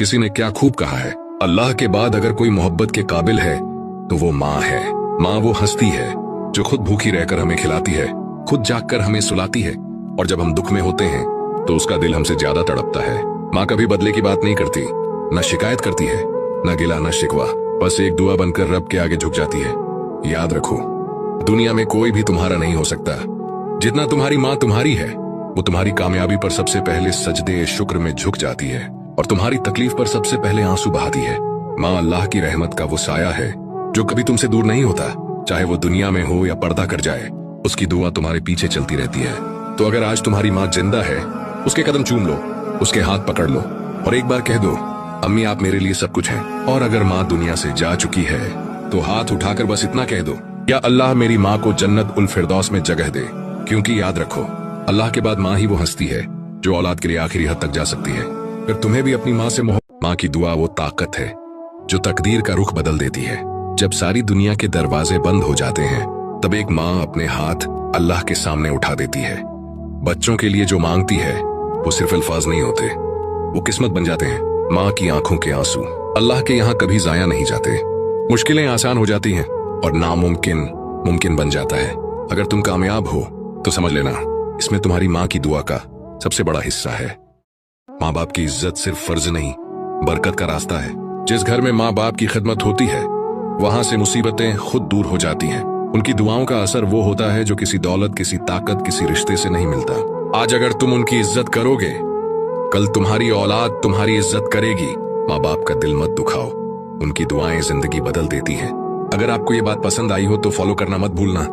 किसी ने क्या खूब कहा है, अल्लाह के बाद अगर कोई मोहब्बत के काबिल है तो वो माँ है। माँ वो हस्ती है जो खुद भूखी रहकर हमें खिलाती है, खुद जागकर हमें सुलाती है, और जब हम दुख में होते हैं तो उसका दिल हमसे ज्यादा तड़पता है। माँ कभी बदले की बात नहीं करती, न शिकायत करती है, न गिला न शिकवा, बस एक दुआ बनकर रब के आगे झुक जाती है। याद रखो, दुनिया में कोई भी तुम्हारा नहीं हो सकता। जितना तुम्हारी माँ तुम्हारी है, वो तुम्हारी कामयाबी पर सबसे पहले सजदे शुक्र में झुक जाती है और तुम्हारी तकलीफ पर सबसे पहले आंसू बहाती है। माँ अल्लाह की रहमत का वो साया है जो कभी तुमसे दूर नहीं होता, चाहे वो दुनिया में हो या पर्दा कर जाए, उसकी दुआ तुम्हारे पीछे चलती रहती है। तो अगर आज तुम्हारी माँ जिंदा है, उसके कदम चूम लो, उसके हाथ पकड़ लो और एक बार कह दो, अम्मी आप मेरे लिए सब कुछ हैं। और अगर माँ दुनिया से जा चुकी है तो हाथ उठाकर बस इतना कह दो, या अल्लाह मेरी माँ को जन्नत उल फिरदौस में जगह दे। क्योंकि याद रखो, अल्लाह के बाद माँ ही वो हस्ती है जो औलाद के लिए आखिरी हद तक जा सकती है। फिर तुम्हें भी अपनी माँ से माँ की दुआ वो ताकत है जो तकदीर का रुख बदल देती है। जब सारी दुनिया के दरवाजे बंद हो जाते हैं, तब एक माँ अपने हाथ अल्लाह के सामने उठा देती है। बच्चों के लिए जो मांगती है वो सिर्फ अल्फाज नहीं होते, वो किस्मत बन जाते हैं। माँ की आंखों के आंसू अल्लाह के यहाँ कभी जाया नहीं जाते। मुश्किलें आसान हो जाती हैं और नामुमकिन मुमकिन बन जाता है। अगर तुम कामयाब हो तो समझ लेना, इसमें तुम्हारी माँ की दुआ का सबसे बड़ा हिस्सा है। माँ बाप की इज्जत सिर्फ फर्ज नहीं, बरकत का रास्ता है। जिस घर में माँ बाप की खिदमत होती है, वहां से मुसीबतें खुद दूर हो जाती हैं। उनकी दुआओं का असर वो होता है जो किसी दौलत, किसी ताकत, किसी रिश्ते से नहीं मिलता। आज अगर तुम उनकी इज्जत करोगे, कल तुम्हारी औलाद तुम्हारी इज्जत करेगी। माँ बाप का दिल मत दुखाओ, उनकी दुआएं जिंदगी बदल देती हैं। अगर आपको ये बात पसंद आई हो तो फॉलो करना मत भूलना।